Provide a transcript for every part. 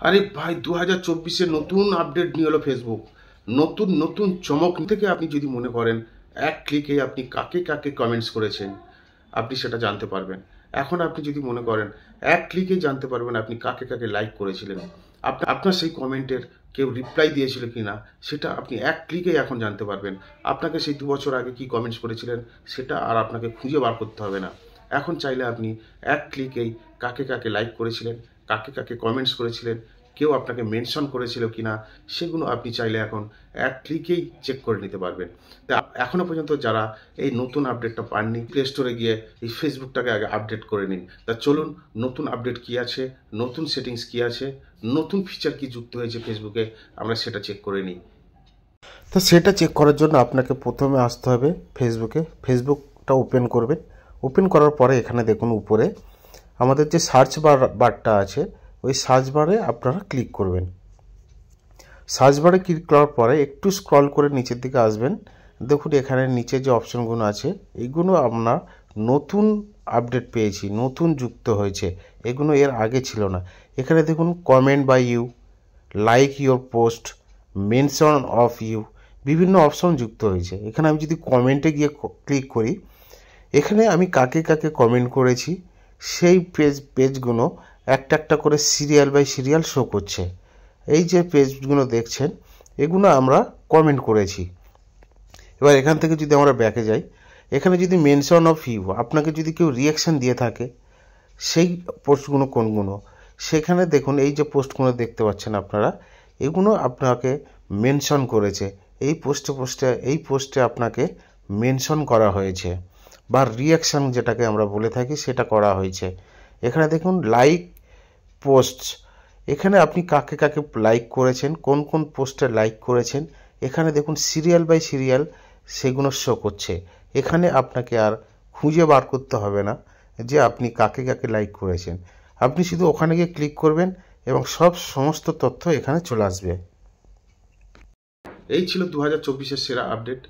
আরে ভাই 2024-এ নতুন আপডেট নিয়ে এলো ফেসবুক। নতুন নতুন চমক থেকে আপনি যদি মনে করেন এক ক্লিকে আপনি কাকে কাকে কমেন্টস করেছেন আপনি সেটা জানতে পারবেন। এখন আপনি যদি মনে করেন এক ক্লিকে জানতে পারবেন আপনি কাকে কাকে লাইক করেছিলেন, আপনার সেই কমেন্টের কেউ রিপ্লাই দিয়েছিল কি না সেটা আপনি এক ক্লিকেই এখন জানতে পারবেন। আপনাকে সেই 2 বছর আগে কি কমেন্টস করেছিলেন সেটা আর আপনাকে খুঁজে বার করতে হবে না। এখন চাইলে আপনি এক ক্লিকেই কাকে কাকে লাইক করেছিলেন, কাকে কাকে কমেন্টস করেছিলেন, কেউ আপনাকে মেনশন করেছিল কি না সেগুলো আপনি চাইলে এখন এক ক্লিকেই চেক করে নিতে পারবেন। তা এখনও পর্যন্ত যারা এই নতুন আপডেটটা পাননি, প্লে স্টোরে গিয়ে এই ফেসবুকটাকে আগে আপডেট করে নিন। তা চলুন নতুন আপডেট কী আছে, নতুন সেটিংস কী আছে, নতুন ফিচার কি যুক্ত হয়েছে ফেসবুকে, আমরা সেটা চেক করে নিই। তো সেটা চেক করার জন্য আপনাকে প্রথমে আসতে হবে ফেসবুকটা ওপেন করবেন। ওপেন করার পরে এখানে দেখুন উপরে আমাদের যে সার্চ বারটা আছে ওই সার্চ বারে আপনারা ক্লিক করবেন। সার্চ বারে ক্লিক করার পরে একটু স্ক্রল করে নিচের দিকে আসবেন। দেখুন এখানে নিচে যে অপশনগুলো আছে এইগুলো আমরা নতুন আপডেট পেয়েছি, নতুন যুক্ত হয়েছে, এগুলো এর আগে ছিল না। এখানে দেখুন comment by you, like your post, mention of you, বিভিন্ন অপশন যুক্ত হয়েছে। এখানে আমি যদি কমেন্টে গিয়ে ক্লিক করি, এখানে আমি কাকে কাকে কমেন্ট করেছি সেই পেজগুলো একটা একটা করে সিরিয়াল বাই সিরিয়াল শো করছে। এই যে পেজগুলো দেখছেন এগুলো আমরা কমেন্ট করেছি। এবার এখান থেকে যদি আমরা ব্যাকে যাই, এখানে যদি মেনশন অফ ইউ, আপনাকে যদি কেউ রিয়াকশান দিয়ে থাকে সেই পোস্টগুলো কোনগুলো, সেখানে দেখুন এই যে পোস্টগুলো দেখতে পাচ্ছেন আপনারা, এগুলো আপনাকে মেনশন করেছে। এই পোস্টে আপনাকে মেনশন করা হয়েছে বা রিয়াকশান যেটাকে আমরা বলে থাকি সেটা করা হয়েছে। এখানে দেখুন লাইক পোস্টস, এখানে আপনি কাকে কাকে লাইক করেছেন, কোন কোন পোস্টে লাইক করেছেন, এখানে দেখুন সিরিয়াল বাই সিরিয়াল সেগুলো শো করছে। এখানে আপনাকে আর খুঁজে বার করতে হবে না যে আপনি কাকে কাকে লাইক করেছেন। আপনি শুধু ওখানে গিয়ে ক্লিক করবেন এবং সমস্ত তথ্য এখানে চলে আসবে। এই ছিল 2024-এর সেরা আপডেট।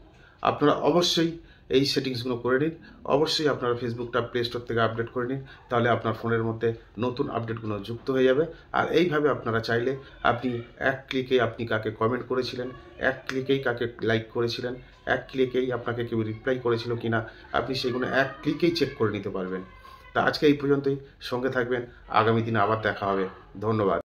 আপনারা অবশ্যই এই সেটিংসগুলো করে নিন। অবশ্যই আপনারা ফেসবুকটা প্লে স্টোর থেকে আপডেট করে নিন, তাহলে আপনার ফোনের মধ্যে নতুন আপডেটগুলো যুক্ত হয়ে যাবে। আর এইভাবে আপনারা চাইলে আপনি এক ক্লিকে আপনি কাকে কমেন্ট করেছিলেন, এক ক্লিকেই কাকে লাইক করেছিলেন, এক ক্লিকেই আপনাকে কেউ রিপ্লাই করেছিল কিনা আপনি সেগুলো এক ক্লিকেই চেক করে নিতে পারবেন। তা আজকে এই পর্যন্তই, সঙ্গে থাকবেন, আগামী দিনে আবার দেখা হবে। ধন্যবাদ।